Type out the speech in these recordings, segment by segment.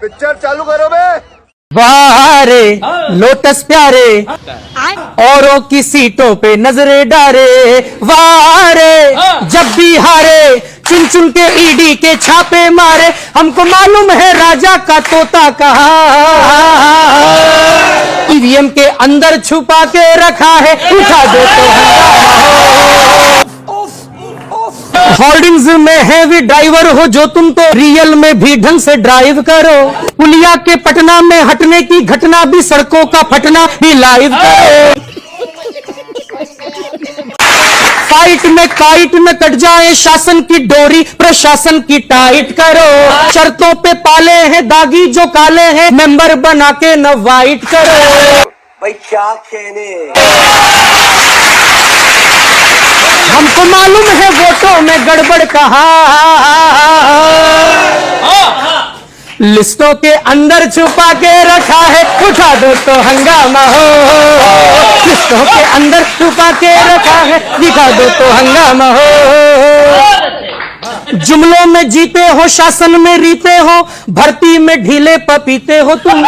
Picture चालू करो बे। वारे लोटस प्यारे औरों की सीटों पे नजरे डारे, वारे जब भी हारे चुन चुन के ईडी के छापे मारे, हमको मालूम है राजा का तोता कहाँ, ईवीएम के अंदर छुपा के रखा है, उठा दो तो हंगामा हो। होल्डिंग्स में है भी ड्राइवर हो जो, तुम तो रियल में भी ढंग से ड्राइव करो, पुलिया के पटना में हटने की घटना भी, सड़कों का फटना भी लाइव करो, फाइट में काइट न कट जाए शासन की डोरी, प्रशासन की टाइट करो, शर्तों पे पाले हैं दागी जो काले हैं, मेंबर बना के न वाइट करो। भाई क्या कहने, हमको मालूम है वोटों में गड़बड़ कहाँ, लिस्टों के अंदर छुपा के रखा है, उठा दो तो हंगामा हो, लिस्टों के अंदर छुपा के रखा है, दिखा दो तो हंगामा हो। जुमलों में जीते हो शासन में रीते हो, भर्ती में ढीले पपीते हो तुम,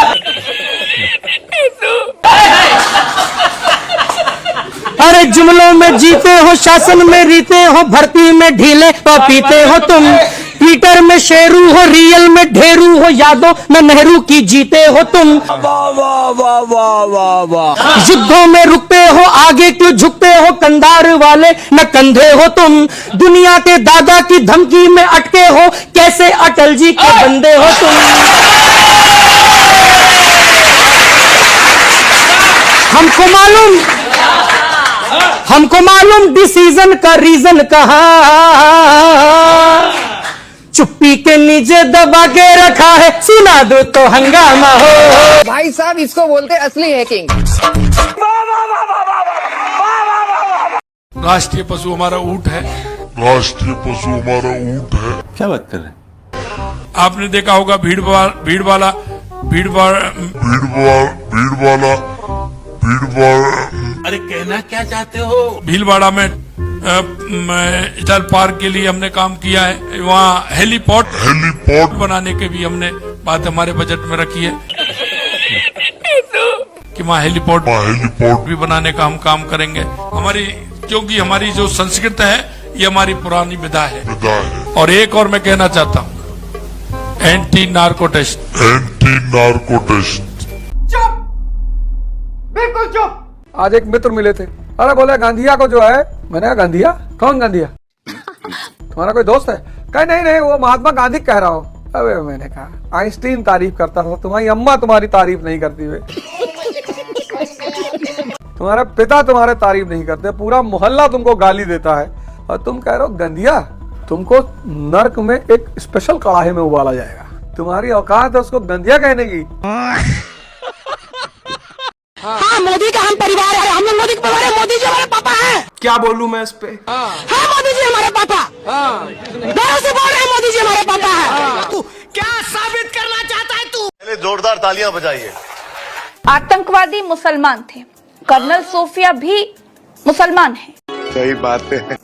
अरे जुमलों में जीते हो शासन में रीते हो, भर्ती में ढीले पपीते हो तुम, ट्विटर में शेरू हो रियल में ढेरू हो, यादों में नेहरू की जीते हो तुम, वाह वाह वाह वाह वाह वाह, युद्धों में रुकते हो आगे क्यों झुकते हो, कंधार वाले न कंधे हो तुम, दुनिया के दादा की धमकी में अटके हो, कैसे अटल जी के बंदे हो तुम। हमको मालूम डिसीजन का रीजन कहाँ, चुप्पी के नीचे दबा के रखा है, सुना दो तो हंगामा हो। भाई साहब इसको बोलते असली हैकिंग। राष्ट्रीय पशु हमारा ऊंट है। राष्ट्रीय पशु हमारा ऊंट है। क्या बात कर रहे हैं? आपने देखा होगा भीड़ वाला अरे कहना क्या चाहते हो? भीलवाड़ा में चल पार्क के लिए हमने काम किया है, वहाँ हेलीपोर्ट बनाने के भी हमने बात हमारे बजट में रखी है कि वहाँ हेलीपोर्ट भी बनाने का हम काम करेंगे। क्योंकि हमारी जो संस्कृत है ये हमारी पुरानी विधा है। और एक और मैं कहना चाहता हूँ, एंटी नार्को टेस्ट। चुप, बिल्कुल चुप। आज एक मित्र मिले थे, अरे बोले गांधिया को जो है, मैंने कहा गांधिया? कौन गांधिया? तुम्हारा कोई दोस्त है? कहे नहीं वो महात्मा गांधी कह रहा हूँ। अबे मैंने कहा आइंस्टीन तारीफ करता था, तुम्हारी अम्मा तुम्हारी तारीफ नहीं करती वे, तुम्हारे पिता तुम्हारे तारीफ नहीं करते, पूरा मोहल्ला तुमको गाली देता है, और तुम कह रहे हो गंदिया? तुमको नर्क में एक स्पेशल कड़ाहे में उबाला जाएगा, तुम्हारी औकात है उसको गंदिया कहने की? हाँ, मोदी का हम परिवार है, हम लोग मोदी के परिवार है, मोदी जी हमारे पापा हैं। क्या बोलूं मैं इस पे? हाँ, मोदी जी हमारे पापा, गर्व से बोल रहे हैं, मोदी जी हमारे पापा हैं। तू क्या साबित करना चाहता है तू? पहले जोरदार तालियां बजाइए। आतंकवादी मुसलमान थे, कर्नल सोफिया भी मुसलमान है। सही बात है।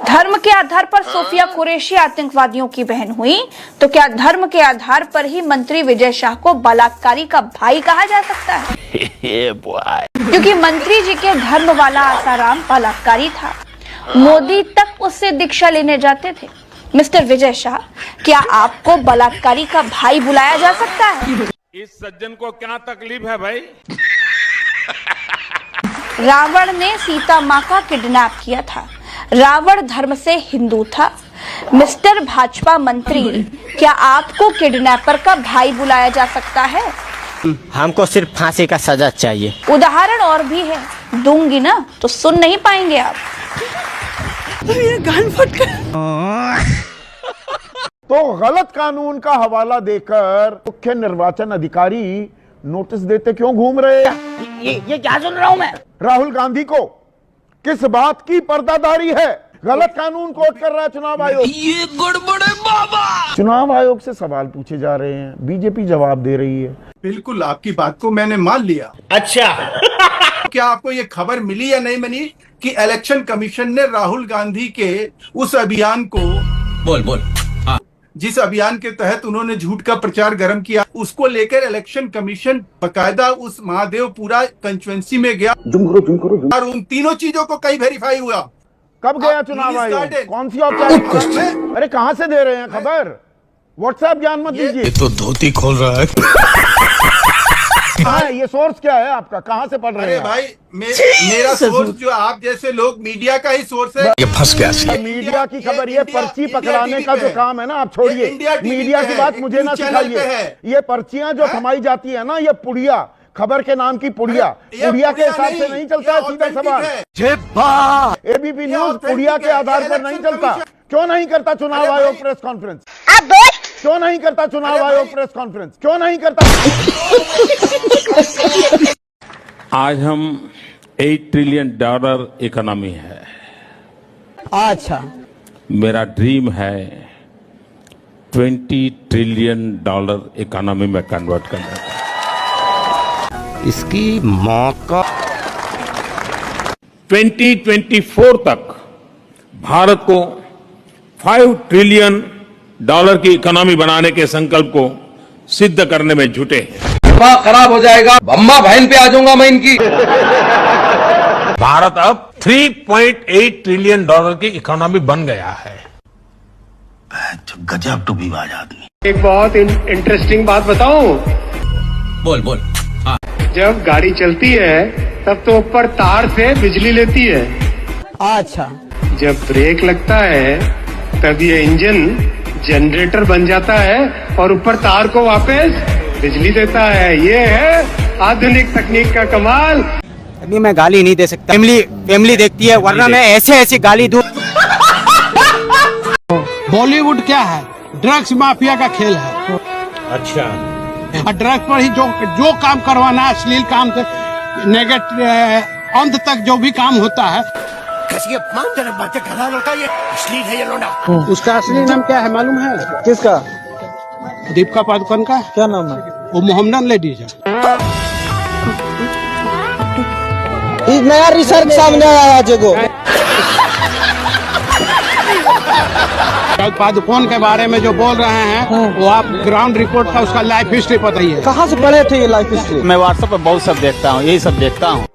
धर्म के आधार पर सोफिया कुरैशी आतंकवादियों की बहन हुई, तो क्या धर्म के आधार पर ही मंत्री विजय शाह को बलात्कारी का भाई कहा जा सकता है? क्योंकि मंत्री जी के धर्म वाला आसाराम बलात्कारी था, मोदी तक उससे दीक्षा लेने जाते थे। मिस्टर विजय शाह, क्या आपको बलात्कारी का भाई बुलाया जा सकता है? इस सज्जन को क्या तकलीफ है भाई? रावण ने सीता माँ का किडनैप किया था, रावण धर्म से हिंदू था। मिस्टर भाजपा मंत्री, क्या आपको किडनैपर का भाई बुलाया जा सकता है? हमको सिर्फ फांसी का सजा चाहिए। उदाहरण और भी है, दूंगी ना तो सुन नहीं पाएंगे आप। ये गान फट गया। तो गलत कानून का हवाला देकर मुख्य निर्वाचन अधिकारी नोटिस देते क्यों घूम रहे हैं? ये क्या सुन रहा हूँ मैं? राहुल गांधी को किस बात की पर्दादारी है? गलत कानून कोट कर रहा है चुनाव आयोग। ये गड़बड़ है बाबा। चुनाव आयोग से सवाल पूछे जा रहे हैं, बीजेपी जवाब दे रही है। बिल्कुल आपकी बात को मैंने मान लिया। अच्छा क्या आपको ये खबर मिली या नहीं मिली कि इलेक्शन कमीशन ने राहुल गांधी के उस अभियान को बोल जिस अभियान के तहत उन्होंने झूठ का प्रचार गर्म किया, उसको लेकर इलेक्शन कमीशन बकायदा उस महादेवपुरा कंस्टिट्यूएंसी में गया और उन तीनों चीजों को कहीं वेरीफाई हुआ। कब गया चुनाव आयोग? कौन सी औपचारिकता? अरे कहां से दे रहे हैं खबर? व्हाट्सएप ज्ञान मत दीजिए। तो धोती खोल रहा है। हाँ, ये सोर्स क्या है आपका? कहां से पढ़ रहे हैं? अरे भाई मेरा सोर्स जो आप जैसे लोग मीडिया का ही सोर्स है। ये फंस गया। मीडिया की खबर, ये पर्ची पकड़ाने का जो काम है ना, आप छोड़िए। मीडिया की बात मुझे ना सिखाइए। ये पर्चियां जो थमाई जाती है ना, ये पुड़िया, खबर के नाम की पुड़िया के हिसाब से नहीं चलता है। सीधा सवाल, एबीपी न्यूज पुड़िया के आधार पर नहीं चलता। क्यों नहीं करता चुनाव आयोग प्रेस कॉन्फ्रेंस? क्यों नहीं करता चुनाव आयोग प्रेस कॉन्फ्रेंस? क्यों नहीं करता? आज हम $8 ट्रिलियन इकोनॉमी है। अच्छा, मेरा ड्रीम है $20 ट्रिलियन इकोनॉमी में कन्वर्ट करने का। इसकी माँ का 2024 तक भारत को $5 ट्रिलियन की इकोनॉमी बनाने के संकल्प को सिद्ध करने में जुटे हैं। दिमाग खराब हो जाएगा, अम्मा बहन पे आ जाऊंगा मैं इनकी। भारत अब $3.8 ट्रिलियन की इकोनॉमी बन गया है। गजब टू विवाद आदमी। एक बहुत इंटरेस्टिंग बात बताऊं? बोल। जब गाड़ी चलती है तब तो ऊपर तार से बिजली लेती है। अच्छा, जब ब्रेक लगता है तब ये इंजन जनरेटर बन जाता है और ऊपर तार को वापस बिजली देता है। ये है आधुनिक तकनीक का कमाल। अभी मैं गाली नहीं दे सकता, फैमिली देखती है, वरना मैं ऐसे गाली दूं। बॉलीवुड क्या है? ड्रग्स माफिया का खेल है। अच्छा, और ड्रग्स पर ही जो काम करवाना है, अश्लील काम से नेगेटिव अंत तक जो भी काम होता है। उसका असली नाम क्या है मालूम है? किसका? दीपिका पादुकोण का क्या नाम है? वो मोहम्मदन लेडीज है। नया रिसर्च सामने आया जगो। पादुकोण के बारे में जो बोल रहे हैं वो आप ग्राउंड रिपोर्ट का उसका लाइफ हिस्ट्री बताइए। कहाँ से पढ़े थे ये लाइफ हिस्ट्री? मैं व्हाट्सएप पे बहुत सब देखता हूँ, यही सब देखता हूँ।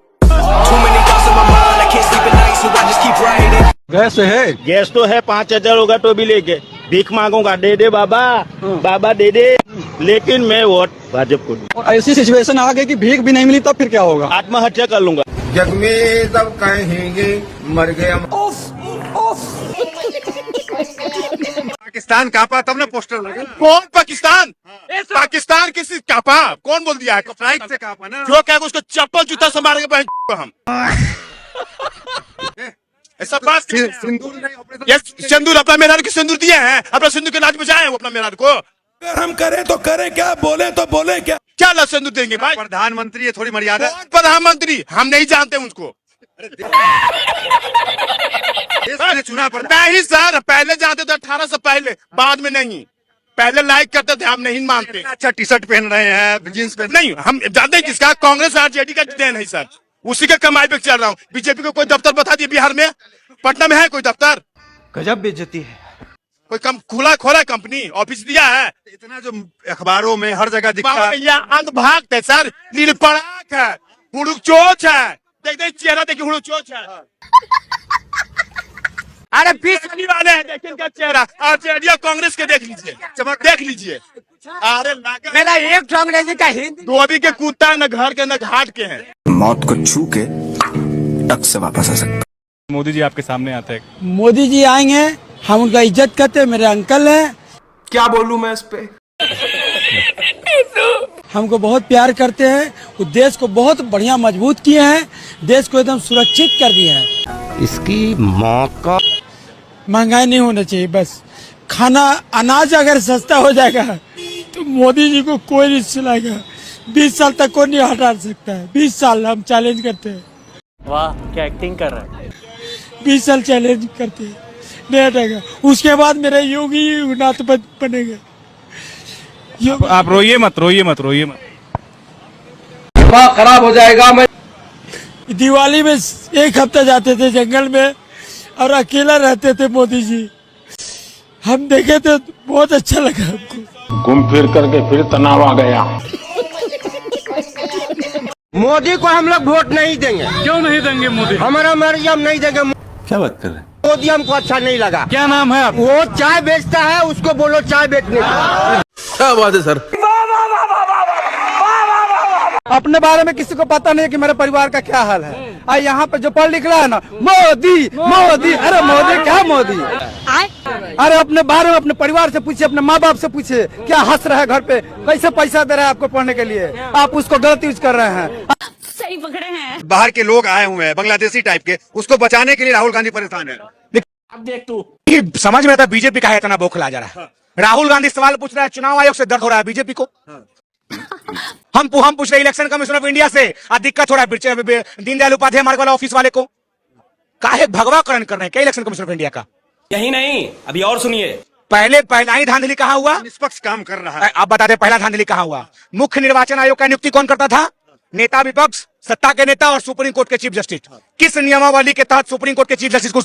गैस है? गैस तो है, 5000 होगा तो भी लेके भीख मांगूंगा, दे दे बाबा, बाबा दे दे, लेकिन मैं वोट भाजपा को दूं। ऐसी सिचुएशन आ गई कि भीख भी नहीं मिली तब फिर क्या होगा? आत्महत्या कर लूंगा। जग में सब कहेंगे मर गया। पाकिस्तान कांपा तब ना पोस्टर लगा। कौन पाकिस्तान? पाकिस्तान किसी कांपा? कौन बोल दिया है? फ्लाइट से कांपा ना। जो क्या उसको चप्पल जूता से मारेंगे बहन हम। ऐसा बात सिंदूर नहीं, सिंदूर अपना मेहरान की सिंदूर दिए हैं, अपना सिंदूर के नाच बजाए वो अपना मेहरान को। अगर हम करें तो करें क्या, बोले तो बोले क्या? क्या ला सिंदूर देंगे भाई? प्रधानमंत्री है, थोड़ी मर्यादा। प्रधानमंत्री हम नहीं जानते उसको। चुना पड़ता है सर, पहले जानते थे 18 से पहले, बाद में नहीं। पहले लाइक करते थे, हम नहीं मानते। अच्छा टी शर्ट पहन रहे हैं, जींस पहन नहीं, हम जानते हैं किसका? कांग्रेस आरजेडी का देन है सर, उसी के कमाई पे चल रहा हूँ। बीजेपी को कोई दफ्तर बता दिए बिहार में? पटना में है कोई दफ्तर? गजब बेइज्जती है। कोई खोला कंपनी ऑफिस दिया है? इतना जो अखबारों में हर जगह दिखता है। अंधभाग है सर, नीलपड़ाक है, हुड़ुक चोच है। देखते चेहरा देखिए, हुड़ुक चोच है। अरे 20 वाले हैं, देखिए इनका चेहरा। आरजेडी कांग्रेस के देख लीजिए, चमक देख लीजिए। अरे मेरा एक अंग्रेजी का हिंदी धोबी के कुत्ता न घर के न घाट के हैं। मौत को छू के टक से वापस आ सकता। मोदी जी आपके सामने आते हैं। मोदी जी आएंगे, हम उनका इज्जत करते हैं, मेरे अंकल हैं। क्या बोलूं मैं इस पे? हमको बहुत प्यार करते हैं, वो देश को बहुत बढ़िया मजबूत किए हैं, देश को एकदम सुरक्षित कर दिए हैं। इसकी माँ का महंगाई नहीं होना चाहिए, बस खाना अनाज अगर सस्ता हो जाएगा तो मोदी जी को कोई नहीं चलाएगा। 20 साल तक कोई नहीं हटा सकता है। 20 साल हम चैलेंज करते हैं। वाह क्या एक्टिंग कर रहा है। 20 साल चैलेंज करते हैं, नहीं हटेगा। उसके बाद मेरा योगी नाथ बनेगा। आप रोइए मत। दिमाग खराब हो जाएगा। मैं दिवाली में 1 हफ्ता जाते थे जंगल में और अकेला रहते थे मोदी जी। हम देखे तो बहुत अच्छा लगा हमको। घूम फिर करके फिर तनाव आ गया। मोदी को हम लोग वोट नहीं देंगे। क्यों नहीं देंगे मोदी? हमारा मर्जी, हम नहीं देंगे। क्या बात कर रहे हैं? मोदी हमको अच्छा नहीं लगा। क्या नाम है आप? वो चाय बेचता है, उसको बोलो चाय बेचने का। क्या बात है सर? अपने बारे में किसी को पता नहीं कि मेरे परिवार का क्या हाल है। यहाँ पे जो पढ़ लिख रहा है ना, मोदी मोदी, अरे मोदी क्या मोदी? अरे अपने बारे में अपने परिवार से पूछिए, अपने माँ बाप से पूछिए, क्या हंस रहा है घर पे, कैसे पैसा दे रहा है आपको पढ़ने के लिए, आप उसको गलत यूज कर रहे हैं। सही पकड़े हैं। बाहर के लोग आए हुए हैं बांग्लादेशी टाइप के, उसको बचाने के लिए राहुल गांधी परेशान है। अब देख तू, समझ में आता बीजेपी का है इतना बौखला जा रहा है। राहुल गांधी सवाल पूछ रहा है, चुनाव आयोग से दर्द हो रहा है बीजेपी को। हम पूछ रहे इलेक्शन कमीशन ऑफ इंडिया से, दिक्कत हो रहा है दीनदयाल उपाध्याय मार्ग वाला ऑफिस वाले को। काहे भगवाकरण कर रहे हैं क्या इलेक्शन कमीशन ऑफ इंडिया का? यही नहीं, अभी और सुनिए। पहला ही धांधली कहाँ हुआ? निष्पक्ष काम कर रहा है। आप बता दें पहला धांधली कहाँ हुआ? मुख्य निर्वाचन आयोग का नियुक्ति कौन करता था? नेता विपक्ष, सत्ता के नेता और सुप्रीम कोर्ट के चीफ जस्टिस। किस नियमावली के तहत सुप्रीम कोर्ट के चीफ जस्टिस को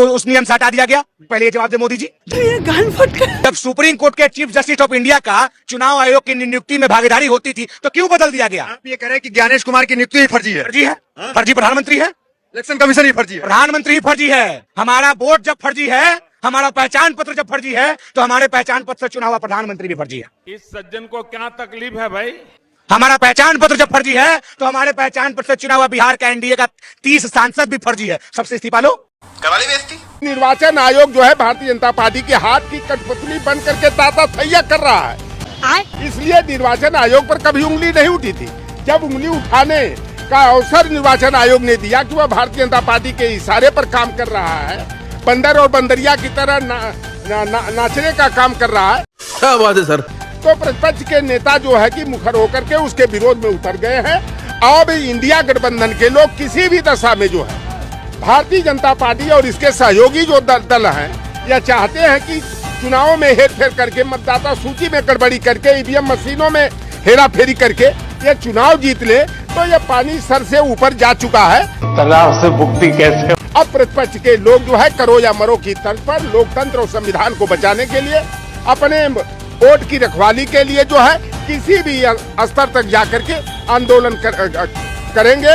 उस नियम से हटा दिया गया? पहले ये जवाब दे मोदी जी। जब सुप्रीम कोर्ट के चीफ जस्टिस ऑफ इंडिया का चुनाव आयोग की नियुक्ति में भागीदारी होती थी तो क्यों बदल दिया गया? आप ये कह रहे हैं कि ज्ञानेश कुमार की नियुक्ति ही फर्जी है? फर्जी है? फर्जी प्रधानमंत्री है? इलेक्शन कमीशन ही फर्जी है? प्रधानमंत्री ही फर्जी है। हमारा वोट जब फर्जी है, हमारा पहचान पत्र जब फर्जी है, तो हमारे पहचान पत्र से चुना हुआ प्रधानमंत्री भी फर्जी है। इस सज्जन को क्या तकलीफ है भाई? हमारा पहचान पत्र जब फर्जी है तो हमारे पहचान पत्र से चुना हुआ बिहार का एनडीए का 30 सांसद भी फर्जी है। सबसे इस्तीफा लो, करवा ली बेइज्जती। निर्वाचन आयोग जो है भारतीय जनता पार्टी के हाथ की कठपुतली बन करके ताताथैया कर रहा है। इसलिए निर्वाचन आयोग पर कभी उंगली नहीं उठी थी। जब उंगली उठाने का अवसर निर्वाचन आयोग ने दिया कि वह भारतीय जनता पार्टी के इशारे पर काम कर रहा है, बंदर और बंदरिया की तरह नाचने का काम कर रहा है। क्या बात है सर? तो प्रतिपक्ष के नेता जो है कि मुखर होकर के उसके विरोध में उतर गए हैं। अब इंडिया गठबंधन के लोग किसी भी दशा में जो है भारतीय जनता पार्टी और इसके सहयोगी जो दल हैं, यह चाहते हैं कि चुनावों में हेरफेर करके, मतदाता सूची में गड़बड़ी करके, ईवीएम मशीनों में हेराफेरी करके ये चुनाव जीत ले। तो ये पानी सर से ऊपर जा चुका है। तालाब से भुगती कैसे? अब प्रतिपक्ष के लोग जो है करो या मरो की तर्ज पर लोकतंत्र और संविधान को बचाने के लिए, अपने वोट की रखवाली के लिए जो है किसी भी स्तर तक जाकर के आंदोलन करेंगे।